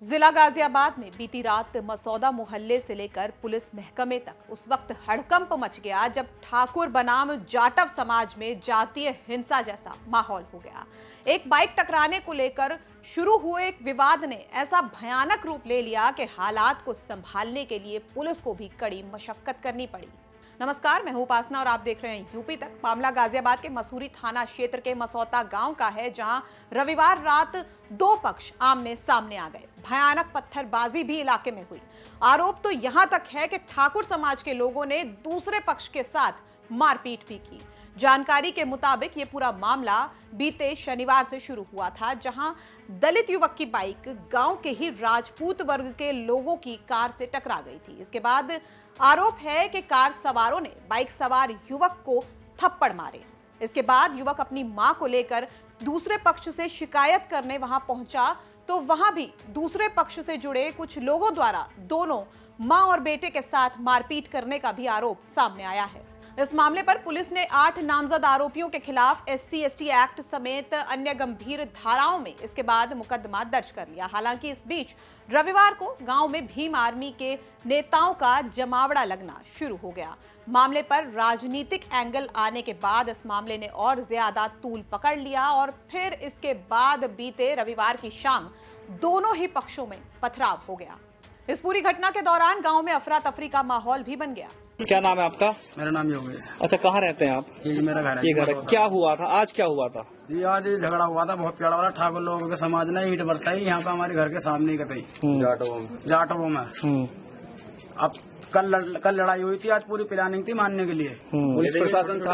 जिला गाजियाबाद में बीती रात मसौदा मोहल्ले से लेकर पुलिस महकमे तक उस वक्त हड़कंप मच गया जब ठाकुर बनाम जाटव समाज में जातीय हिंसा जैसा माहौल हो गया। एक बाइक टकराने को लेकर शुरू हुए एक विवाद ने ऐसा भयानक रूप ले लिया कि हालात को संभालने के लिए पुलिस को भी कड़ी मशक्कत करनी पड़ी। नमस्कार, मैं हूं उपासना और आप देख रहे हैं यूपी तक। मामला गाजियाबाद के मसूरी थाना क्षेत्र के मसौता गांव का है, जहां रविवार रात दो पक्ष आमने सामने आ गए। भयानक पत्थरबाजी भी इलाके में हुई। आरोप तो यहां तक है कि ठाकुर समाज के लोगों ने दूसरे पक्ष के साथ मारपीट भी की। जानकारी के मुताबिक ये पूरा मामला बीते शनिवार से शुरू हुआ था, जहां दलित युवक की बाइक गांव के ही राजपूत वर्ग के लोगों की कार से टकरा गई थी। इसके बाद आरोप है कि कार सवारों ने बाइक सवार युवक को थप्पड़ मारे। इसके बाद युवक अपनी मां को लेकर दूसरे पक्ष से शिकायत करने वहां पहुंचा, तो वहां भी दूसरे पक्ष से जुड़े कुछ लोगों द्वारा दोनों मां और बेटे के साथ मारपीट करने का भी आरोप सामने आया है। इस मामले पर पुलिस ने 8 नामजद आरोपियों के खिलाफ SC/ST एक्ट समेत अन्य गंभीर धाराओं में इसके बाद मुकदमा दर्ज कर लिया। हालांकि इस बीच रविवार को गांव में भीम आर्मी के नेताओं का जमावड़ा लगना शुरू हो गया। मामले पर राजनीतिक एंगल आने के बाद इस मामले ने और ज्यादा तूल पकड़ लिया और फिर इसके बाद बीते रविवार की शाम दोनों ही पक्षों में पथराव हो गया। इस पूरी घटना के दौरान गांव में अफरा तफरी का माहौल भी बन गया। क्या नाम है आपका? मेरा नाम योगेश। अच्छा, कहाँ रहते हैं आप? ये मेरा घर है। ये घर है। क्या हुआ था आज? क्या हुआ था? ये आज झगड़ा हुआ था बहुत प्यारा वाला। ठाकुर लोगों के समाज ने ईंट बरसाई यहाँ पे हमारे घर के सामने ही कतई जाटवों में। अब कल लड़ाई हुई थी, आज पूरी प्लानिंग थी मानने के लिए। पुलिस प्रशासन था?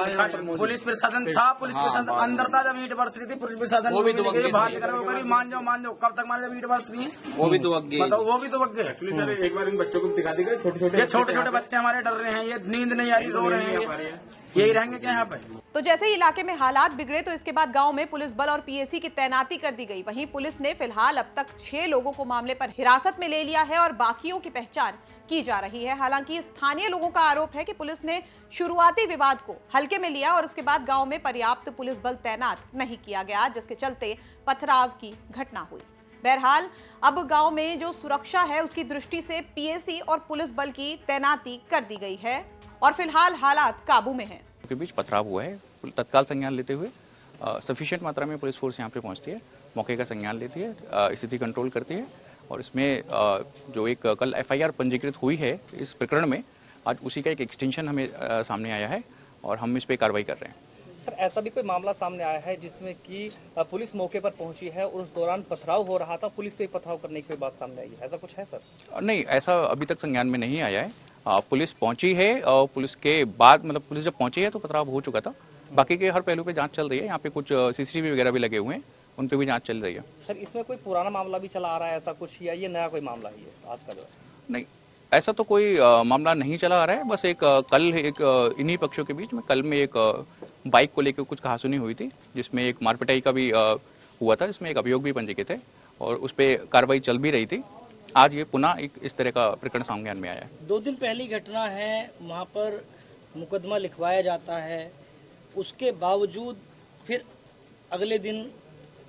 पुलिस प्रशासन अंदर था जब ईंट बरस रही थी। पुलिस प्रशासन बाहर निकल मान जाओ कब तक मान जब ईंट बरस रही है। वो भी दुबक गए। बताओ, वो भी दुबक गए। एक बार इन बच्चों को दिखा दी गई। छोटे छोटे बच्चे हमारे डर रहे हैं, ये नींद नहीं आ रही, रो रहे हैं। यही रहेंगे क्या यहाँ पे? तो जैसे ही इलाके में हालात बिगड़े तो इसके बाद गांव में पुलिस बल और PAC की तैनाती कर दी गई। वहीं पुलिस ने फिलहाल अब तक 6 लोगों को मामले पर हिरासत में ले लिया है और बाकियों की पहचान की जा रही है। हालांकि स्थानीय लोगों का आरोप है कि पुलिस ने शुरुआती विवाद को हल्के में लिया और उसके बाद गांव में पर्याप्त पुलिस बल तैनात नहीं किया गया, जिसके चलते पथराव की घटना हुई। बहरहाल अब गांव में जो सुरक्षा है उसकी दृष्टि से PAC और पुलिस बल की तैनाती कर दी गई है और फिलहाल हालात काबू में हैं। के बीच पथराव हुआ है। तत्काल संज्ञान लेते हुए सफिशिएंट मात्रा में पुलिस फोर्स यहाँ पे पहुँचती है, मौके का संज्ञान लेती है, स्थिति कंट्रोल करती है और इसमें जो एक कल FIR पंजीकृत हुई है इस प्रकरण में, आज उसी का एक एक्सटेंशन हमें सामने आया है और हम इस पर कार्रवाई कर रहे हैं। सर, ऐसा भी कोई मामला सामने आया है जिसमें कि पुलिस मौके पर पहुंची है और उस दौरान पथराव हो रहा था, पुलिस पे पथराव करने की कोई बात सामने आई है? ऐसा कुछ है सर? नहीं, ऐसा अभी तक संज्ञान में नहीं आया है। पुलिस पहुंची है और पुलिस के बाद मतलब पुलिस जब पहुंची है तो पथराव हो चुका था। बाकी के हर पहलू पे जांच चल रही है। यहाँ पे कुछ CCTV वगैरह भी लगे हुए हैं, उन पे भी जांच चल रही है। सर, इसमें कोई पुराना मामला भी चला आ रहा है ऐसा कुछ, या ये नया कोई मामला ही है आज का? नहीं, ऐसा तो कोई मामला नहीं चला आ रहा है। बस एक कल एक इन्हीं पक्षों के बीच में कल में एक बाइक को लेकर कुछ कहासुनी हुई थी, जिसमें एक मारपिटाई का भी हुआ था, जिसमें एक अभियोग भी पंजीकृत है और उस पर कार्रवाई चल भी रही थी। आज ये पुनः एक इस तरह का प्रकरण सामने में आया है। 2 दिन पहली घटना है, वहाँ पर मुकदमा लिखवाया जाता है, उसके बावजूद फिर अगले दिन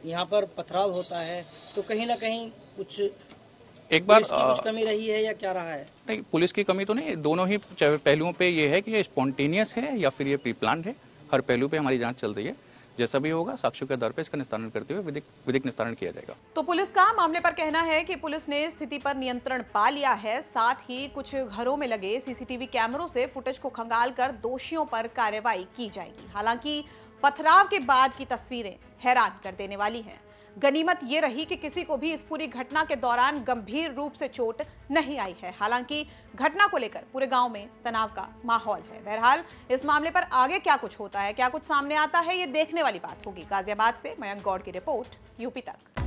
यहाँ पर पथराव होता है, तो कहीं ना कहीं कुछ एक बार कुछ कमी रही है या क्या रहा है? नहीं, पुलिस की कमी तो नहीं, दोनों ही पहलुओं पे ये है कि ये स्पॉन्टेनियस है या फिर ये प्री प्लान्ड है। हर पहलू पे हमारी जांच चल रही है। जैसा भी होगा साक्ष्यों के आधार पर इसका निस्तारण करते हुए विधिक निस्तारण किया जाएगा। तो पुलिस का मामले पर कहना है कि पुलिस ने स्थिति पर नियंत्रण पा लिया है। साथ ही कुछ घरों में लगे CCTV कैमरों से फुटेज को खंगालकर दोषियों पर कार्रवाई की जाएगी। हालांकि पथराव के बाद की तस्वीरें हैरान कर देने वाली हैं। गनीमत ये रही कि किसी को भी इस पूरी घटना के दौरान गंभीर रूप से चोट नहीं आई है। हालांकि घटना को लेकर पूरे गांव में तनाव का माहौल है। बहरहाल इस मामले पर आगे क्या कुछ होता है, क्या कुछ सामने आता है, ये देखने वाली बात होगी। गाजियाबाद से मयंक गौड़ की रिपोर्ट, यूपी तक।